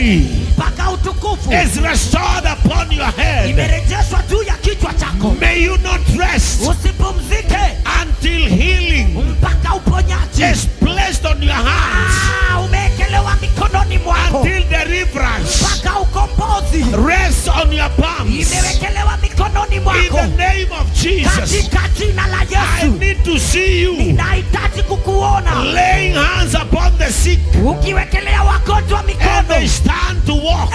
glory mpaka utukufu is restored upon your head. imerejeshwa juu ya kichwa chako. May you not rest Usipumzike until healing mpaka uponyaji is placed on your hands, umekelewa mikononi mwako. until deliverance Mpaka ukombozi rests on your palms. imewekelewa mikononi In mwako. the name of Jesus, Katika jina la I Yesu need to see you ninahitaji kukuona laying hands upon the sick ukiwekelea wagonjwa and mikono. they stand to walk.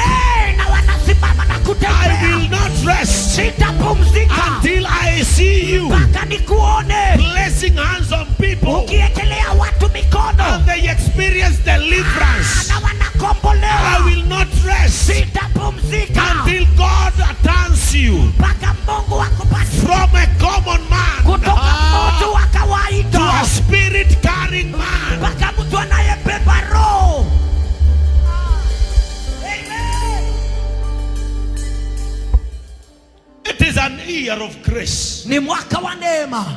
Na wanasimama na I kutembea. will not rest Sitapumzika until I see you mpaka nikuone placing hands on people ukiekelea watu mikono and they experience deliverance. na I wanakombolewa. will not rest Sitapumzika until God turns you mpaka Mungu akupatie from a common man kutoka mtu wa to kawaida a spirit carrying man. mpaka mtu anayebeba roho. Amen. It is an year of grace. Ni mwaka wa neema.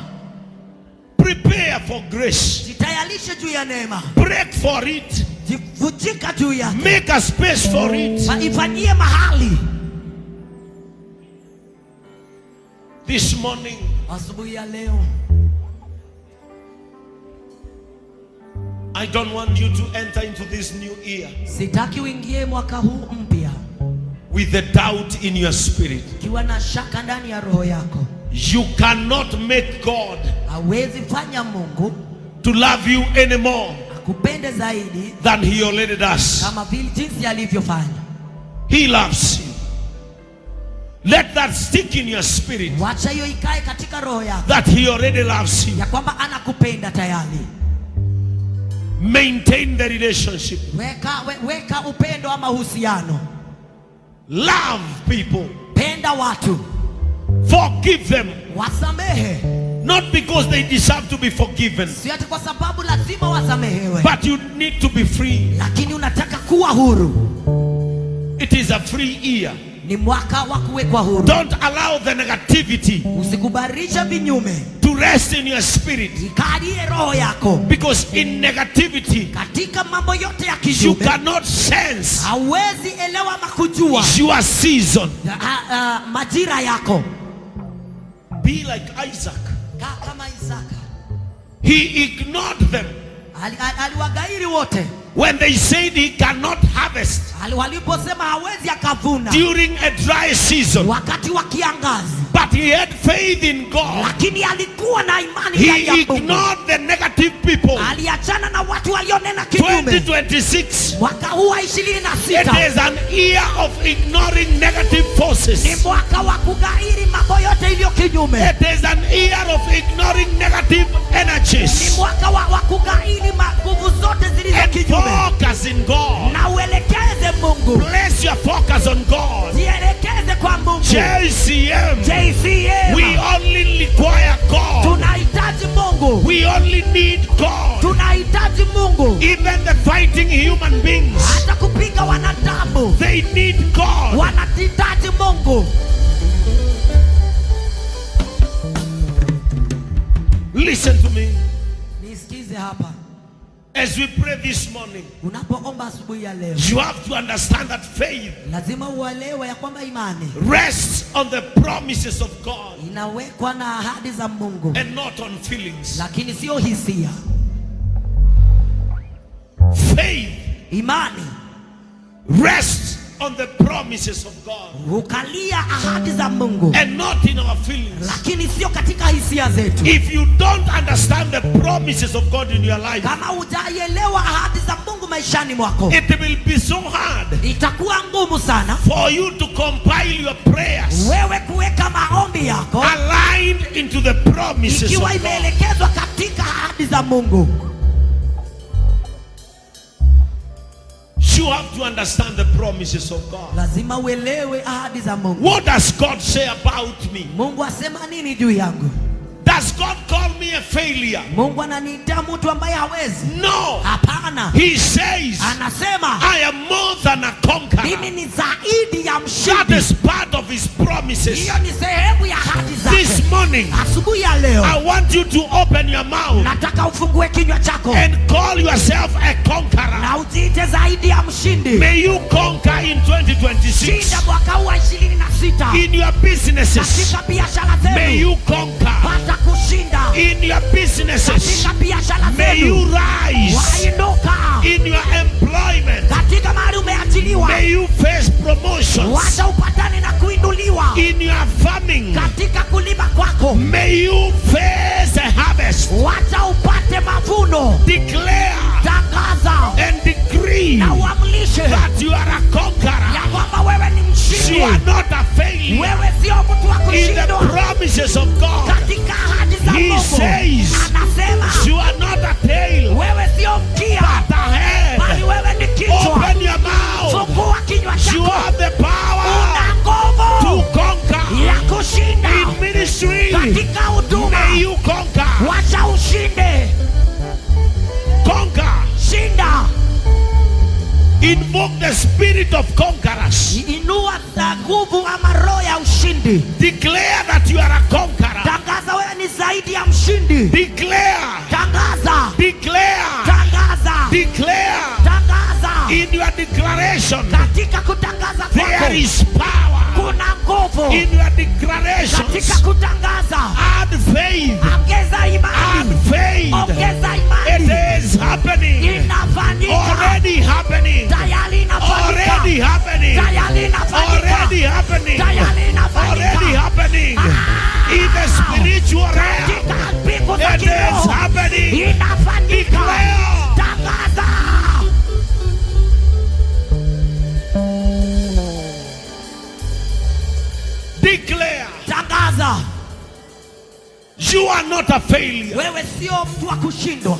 Prepare for grace. Jitayarishe juu ya neema. Break for it. Jivujika juu yake. Make a space for it. Ifanyie mahali. This morning, Asubuhi ya leo I don't want you to enter into this new year sitaki uingie mwaka huu mpya with the doubt in your spirit. ukiwa na shaka ndani ya roho yako. You cannot make God Hawezi fanya Mungu to love you anymore akupende zaidi than he already does. kama vile jinsi alivyofanya. He loves you. Let that stick in your spirit Wacha hiyo ikae katika roho yako that he already loves you. ya kwamba anakupenda tayari. Maintain the relationship. Weka upendo ama uhusiano. Love people. Penda watu. Forgive them. Wasamehe. Not because they deserve to be forgiven, Si ati kwa sababu lazima wasamehewe, but you need to be free. lakini unataka kuwa huru. It is a free year. Ni mwaka wa kuwekwa huru. Don't allow the negativity Usikubarisha vinyume to rest in your spirit, ikalie roho yako. because in negativity Katika mambo yote ya you kinyume cannot sense hauwezi elewa makujua your season. majira yako. Be like Isaac. Kama Isaka He ignored them aliwagairi wote when they said he cannot harvest waliposema hawezi akavuna during a dry season, wakati wa kiangazi, but he had faith in God. lakini alikuwa na imani ndani ya He Mungu. ignored the negative people. Aliachana na watu walionena kinyume. 2026, Mwaka huu wa it 26 is an year of ignoring negative ni forces. mwaka wa kugairi mambo yote iliyo kinyume. It is an year of ignoring negative Ni energies mwaka wa kugairi nguvu zote zilizo and kinyume. focus in God. Na uelekeze Mungu. Place your focus on God. Jielekeze kwa Mungu. JCM, JCM. we only require God. Tunahitaji Mungu. We only need God. Tunahitaji Mungu. Even the fighting human beings, Hata kupiga wanadamu they need God. wanahitaji Mungu. Listen to me. Nisikize hapa. As we pray this morning, Unapoomba asubuhi ya leo, you have to understand that faith lazima uelewe ya kwamba imani rests on the promises of God inawekwa na ahadi za Mungu, and not on feelings. lakini sio hisia. Faith Imani rests on the promises of God hukalia ahadi za Mungu, and not in our feelings. lakini sio katika hisia zetu. If you don't understand the promises of God in your life, Kama hujaielewa ahadi za Mungu maishani mwako, it will be so hard itakuwa ngumu sana for you to compile your prayers wewe kuweka maombi yako aligned into the promises of ikiwa God. imeelekezwa katika ahadi za Mungu. You have to understand the promises of God. Lazima uelewe ahadi za Mungu. What does God say about me? Mungu asema nini juu yangu? Does God call me a failure? Mungu ananiita mtu ambaye hawezi? No. Hapana. He says, Anasema I am more than a conqueror. mimi ni zaidi ya That mshindi. is part of his promises. Hiyo ni sehemu ya ahadi This zake. morning, Asubuhi ya leo I want you to open your mouth nataka ufungue kinywa chako and call yourself a conqueror. na ujiite zaidi ya mshindi. May you conquer in 2026. Shinda mwaka huu wa 26. In your businesses, Katika biashara zenu. may you conquer. Pata kushinda. In your businesses, Katika biashara may zenu. you rise. Wainuka. In your employment, Katika mahali umeachiliwa. may you face promotions. Wacha upatane na kuinuliwa. In your farming, Katika kulima kwako. may you face a harvest. Wacha upate mavuno. Declare Tangaza and decree na uamlishe that you are a conqueror. ya kwamba wewe ni You mshindi. are not a failure. Wewe sio mtu wa In the kushindwa. promises of God, Katika ahadi za He Mungu says, anasema you are not a tail, wewe sio mkia, but a bali head. wewe ni kichwa. Open your mouth. Fungua kinywa You chako. have the power Una nguvu to conquer. ya kushinda. In ministry, Katika huduma may you conquer. wacha ushinde. Conquer. Shinda. Invoke the spirit of conquerors. Inua za nguvu ama roho ya ushindi. Declare that you are a conqueror. Tangaza wewe ni zaidi ya mshindi. Declare. Tangaza. Declare. Tangaza. Declare. Tangaza. In your declaration, Katika kutangaza kwako there is power. kuna nguvu. In your declarations, Katika kutangaza add faith. ongeza imani. Add faith. Ongeza It imani. is happening. Inafanyika. Already happening. Tayari inafanyika. Already happening. Tayari inafanyika. Already happening. Tayari inafanyika. Already happening. In the spiritual realm, Katika mbingu za it is kiroho happening. inafanyika. Declare. Tangaza. Declare. Tangaza. You are not a failure. Wewe sio mtu wa kushindwa.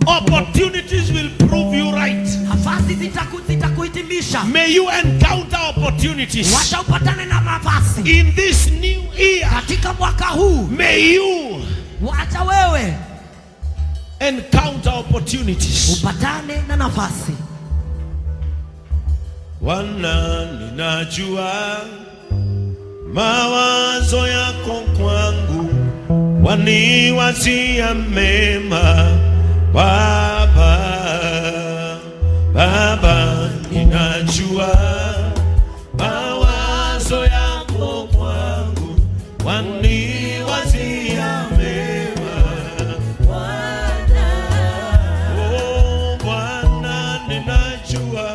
Opportunities will prove you right. Nafasi zitakuhitimisha. May you encounter opportunities Wacha upatane na nafasi. in this new year. Katika mwaka huu May you wacha wewe encounter opportunities. upatane na nafasi. Bwana, ninajua mawazo yako kwangu, waniwazia mema. Baba, Baba, ninajua mawazo yako kwangu, waniwazia mema. Oh, Bwana, ninajua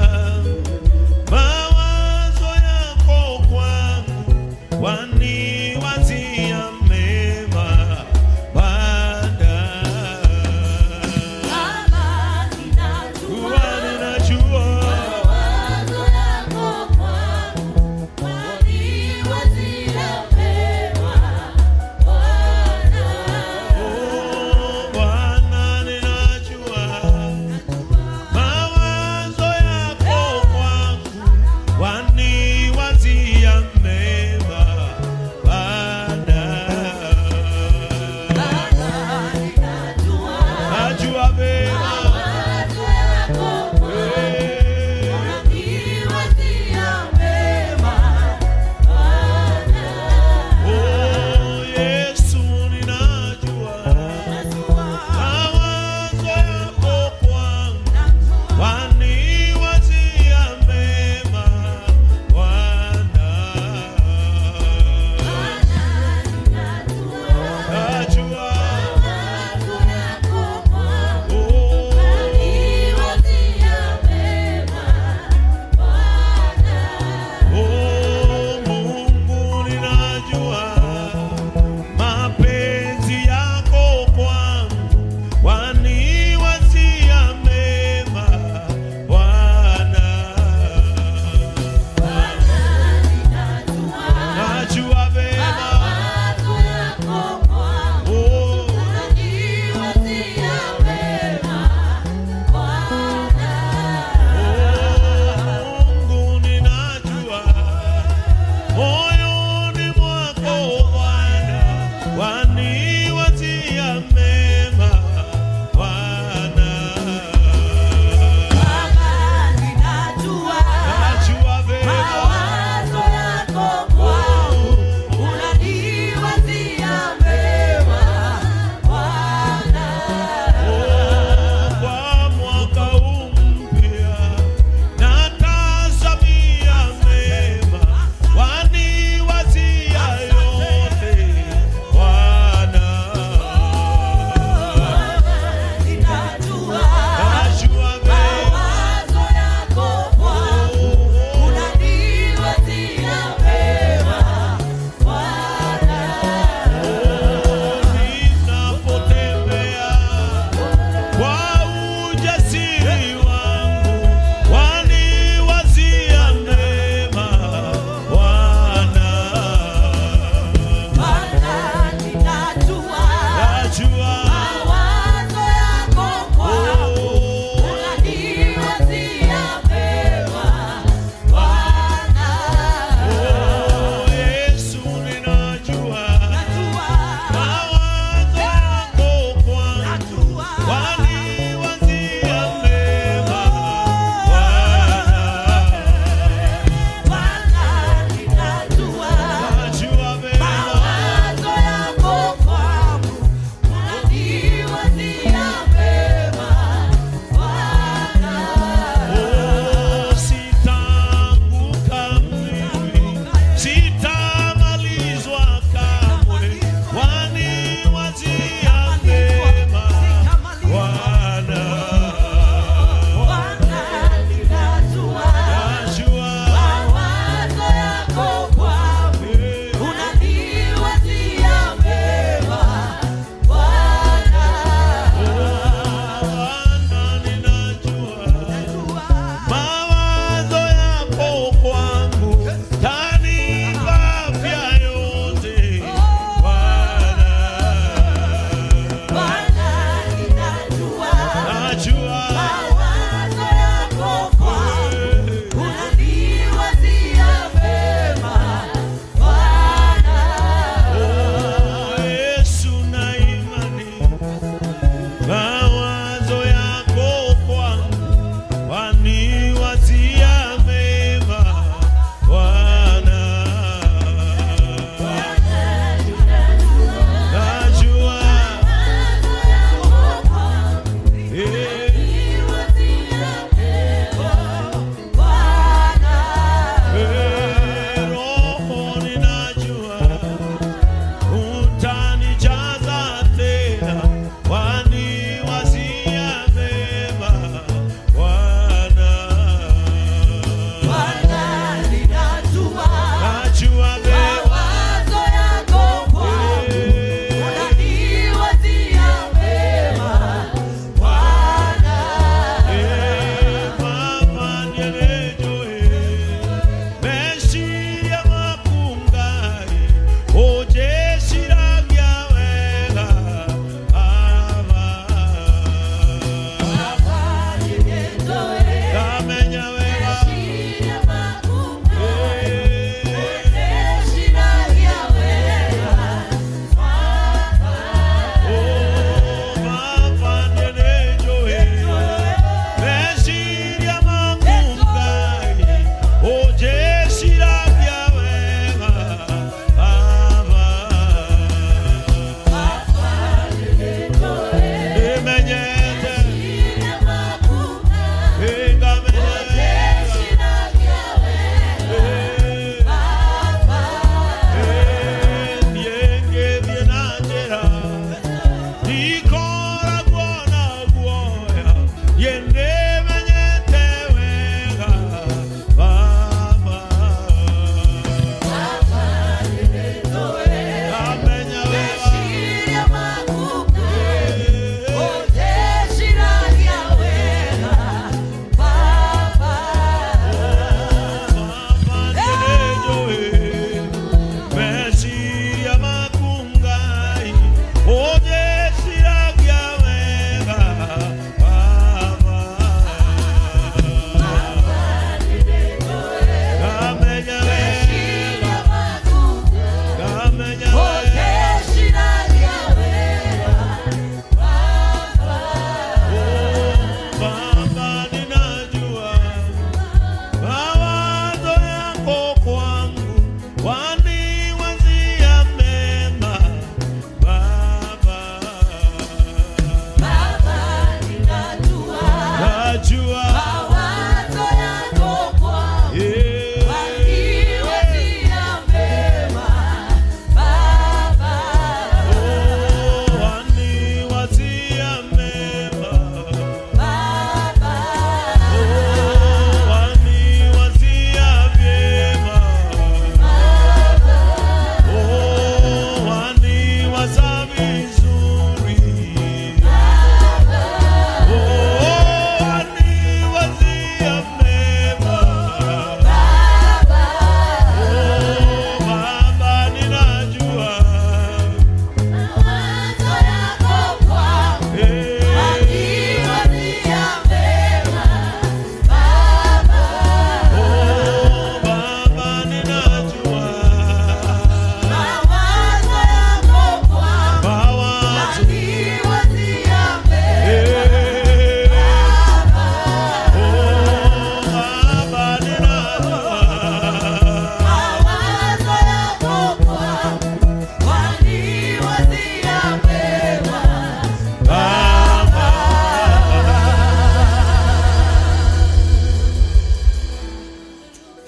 mawazo yako kwangu, waniwazia mema. Bwana, ninajua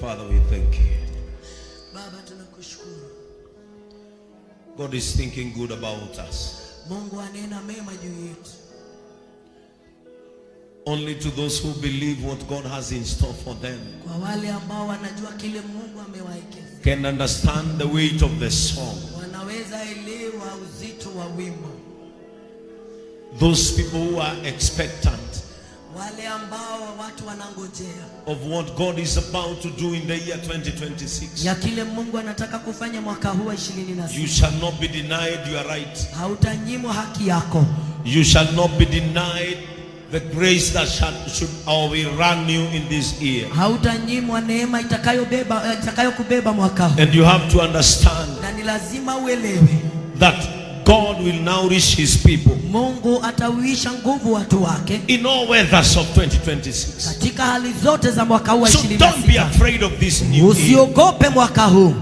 Father, we thank you. Baba, tunakushukuru. God is thinking good about us. Mungu anena mema juu yetu. Only to those who believe what God has in store for them Kwa wale ambao wanajua kile Mungu amewaekeza, can understand the weight of the song. wanaweza elewa uzito wa wimbo. Those people who are expectant Wale ambao watu wanangojea of what God is about to do in the year 2026. ya kile Mungu anataka kufanya mwaka huu wa You 26. shall not be denied your right. Hautanyimwa haki yako. You shall not be denied the grace that should or will run you in this year. Hautanyimwa neema itakayokubeba mwaka huu. And you have to understand Na ni lazima uelewe that God will nourish his people Mungu atauisha nguvu watu wake in all weathers of 2026. katika hali zote za mwaka huu wa So don't be 26. afraid of this new year. Usiogope mwaka huu.